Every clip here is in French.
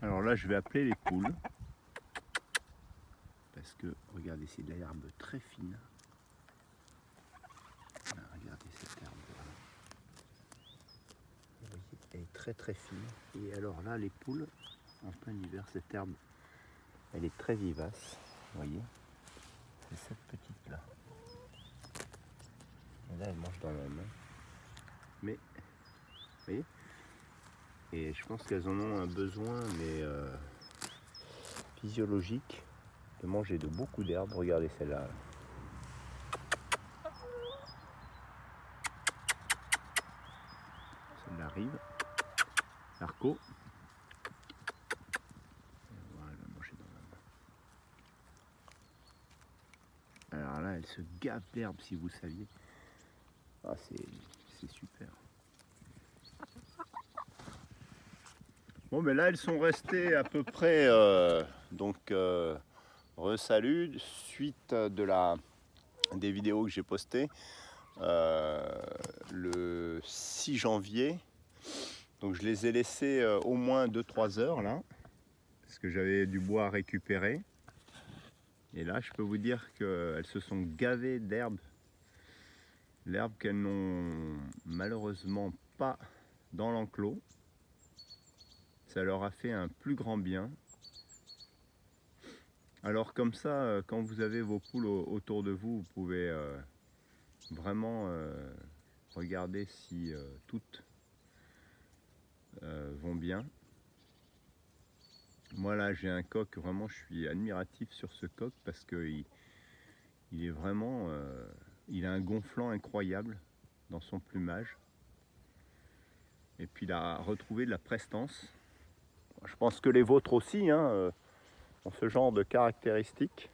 Alors là, je vais appeler les poules. Parce que, regardez, c'est de l'herbe très fine. Voilà, regardez cette herbe là. Vous voyez, elle est très très fine. Et alors là, les poules, en plein hiver, cette herbe, elle est très vivace. Vous voyez, c'est cette petite là. Et là, elle mange dans la main. Mais, vous voyez, et je pense qu'elles en ont un besoin, mais physiologique, de manger de beaucoup d'herbes. Regardez celle-là. Celle-là arrive. Narco. Voilà, elle va manger dans la main. Alors là, elle se gave d'herbe, si vous saviez. Ah, c'est super. Bon, mais là, elles sont restées à peu près, re-salut, suite des vidéos que j'ai postées le 6 janvier. Donc je les ai laissées au moins 2-3 heures là, parce que j'avais du bois à récupérer. Et là, je peux vous dire qu'elles se sont gavées d'herbe. L'herbe qu'elles n'ont malheureusement pas dans l'enclos. Ça leur a fait un plus grand bien. Alors comme ça, quand vous avez vos poules autour de vous, vous pouvez vraiment regarder si toutes vont bien. Moi là, j'ai un coq, vraiment je suis admiratif sur ce coq parce qu'il est vraiment, il a un gonflant incroyable dans son plumage. Et puis il a retrouvé de la prestance. Je pense que les vôtres aussi ont ce genre de caractéristiques.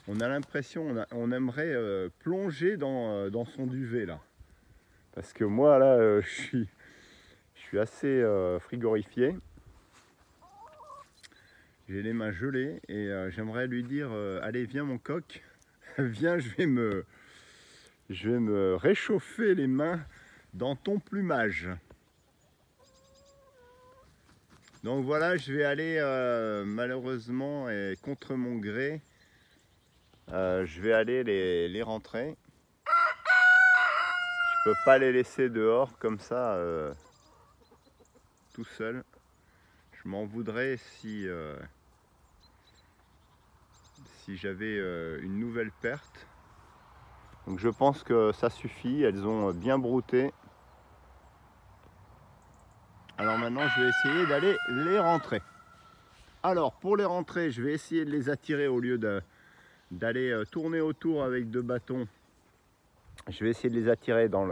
On a l'impression, on aimerait plonger dans son duvet là. Parce que moi là, je suis assez frigorifié. J'ai les mains gelées et j'aimerais lui dire allez viens mon coq, viens je vais me réchauffer les mains dans ton plumage. Donc voilà, je vais aller malheureusement et contre mon gré, je vais aller les rentrer. Je peux pas les laisser dehors comme ça tout seul. Je m'en voudrais si j'avais une nouvelle perte. Donc je pense que ça suffit, elles ont bien brouté. Alors maintenant je vais essayer d'aller les rentrer. Alors pour les rentrer, je vais essayer de les attirer au lieu d'aller tourner autour avec 2 bâtons. Je vais essayer de les attirer dans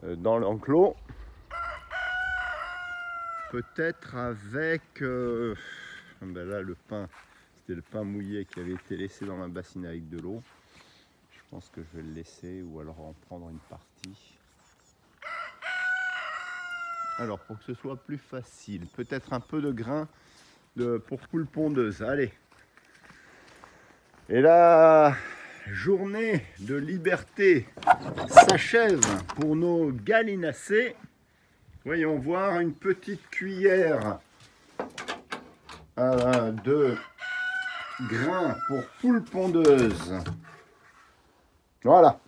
l'enclos. Peut-être avec ben là le pain, c'était le pain mouillé qui avait été laissé dans ma bassine avec de l'eau. Je pense que je vais le laisser ou alors en prendre une partie. Alors pour que ce soit plus facile, peut-être un peu de grain pour poule pondeuse. Allez. Et la journée de liberté s'achève pour nos gallinacés. Voyons voir une petite cuillère de grain pour poule pondeuse. Voilà.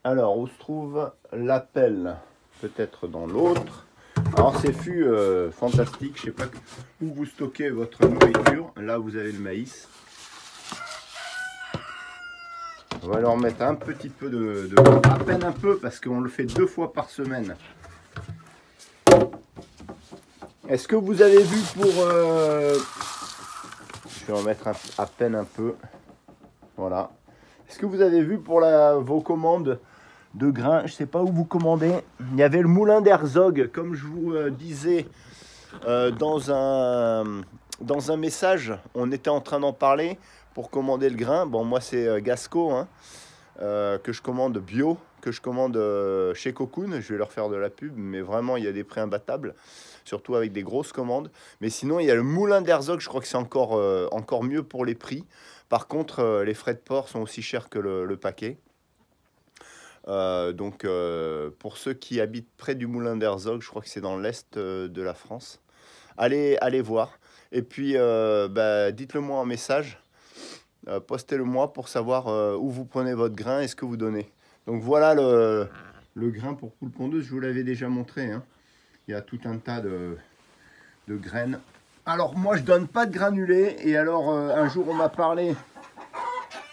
Alors où se trouve la pelle? Peut-être dans l'autre. Alors ces fûts fantastiques, je ne sais pas où vous stockez votre nourriture. Là vous avez le maïs. On va leur mettre un petit peu à peine un peu parce qu'on le fait 2 fois par semaine. Est-ce que vous avez vu pour... Je vais en mettre à peine un peu. Voilà. Est-ce que vous avez vu pour vos commandes de grains? Je ne sais pas où vous commandez. Il y avait le moulin d'Herzog, comme je vous disais dans un message. On était en train d'en parler pour commander le grain. Bon, moi c'est Gasco, hein, que je commande bio, que je commande chez Cocoon. Je vais leur faire de la pub, mais vraiment il y a des prix imbattables, surtout avec des grosses commandes. Mais sinon il y a le moulin d'Herzog, je crois que c'est encore mieux pour les prix. Par contre les frais de port sont aussi chers que le paquet. Pour ceux qui habitent près du moulin d'Herzog, je crois que c'est dans l'est de la France, allez voir. Et puis, dites-le moi en message, postez-le moi pour savoir où vous prenez votre grain et ce que vous donnez. Donc voilà le grain pour poule pondeuse, je vous l'avais déjà montré, hein. Il y a tout un tas de graines. Alors moi je donne pas de granulés, et alors un jour on m'a parlé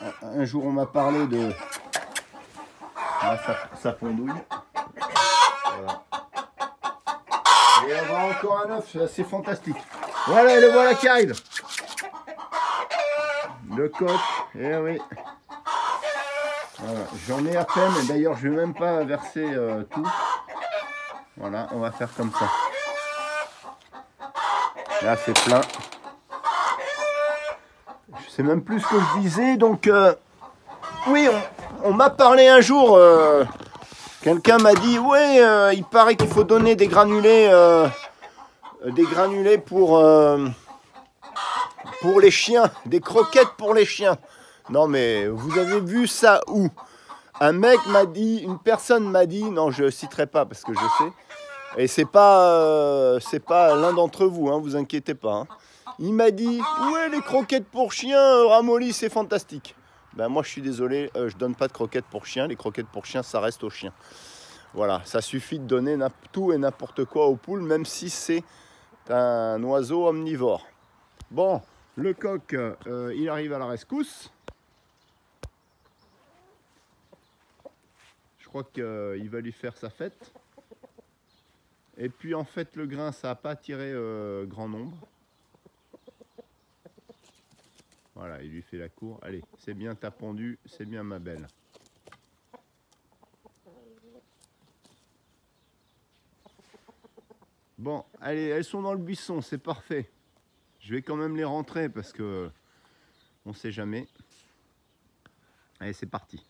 de... Là, ça pondouille. Voilà. Et on va encore un œuf, c'est fantastique. Voilà, le voilà qui arrive. Le coq, eh oui. Voilà. J'en ai à peine, d'ailleurs je ne vais même pas verser tout. Voilà, on va faire comme ça. Là c'est plein. Je sais même plus ce que je disais, donc oui, on m'a parlé un jour, quelqu'un m'a dit, ouais, il paraît qu'il faut donner des granulés pour les chiens, des croquettes pour les chiens. Non mais vous avez vu ça où? Un mec m'a dit, une personne m'a dit, non je citerai pas parce que je sais, et c'est pas l'un d'entre vous, hein, vous inquiétez pas. Hein. Il m'a dit, ouais les croquettes pour chiens, ramolli c'est fantastique. Ben moi je suis désolé, je donne pas de croquettes pour chiens, les croquettes pour chiens ça reste aux chiens. Voilà, ça suffit de donner tout et n'importe quoi aux poules, même si c'est un oiseau omnivore. Bon, le coq, il arrive à la rescousse. Je crois qu'il va lui faire sa fête. Et puis en fait le grain ça n'a pas attiré grand nombre. Voilà, il lui fait la cour. Allez, c'est bien, t'as pondu, c'est bien ma belle. Bon, allez, elles sont dans le buisson, c'est parfait. Je vais quand même les rentrer parce que on sait jamais. Allez, c'est parti.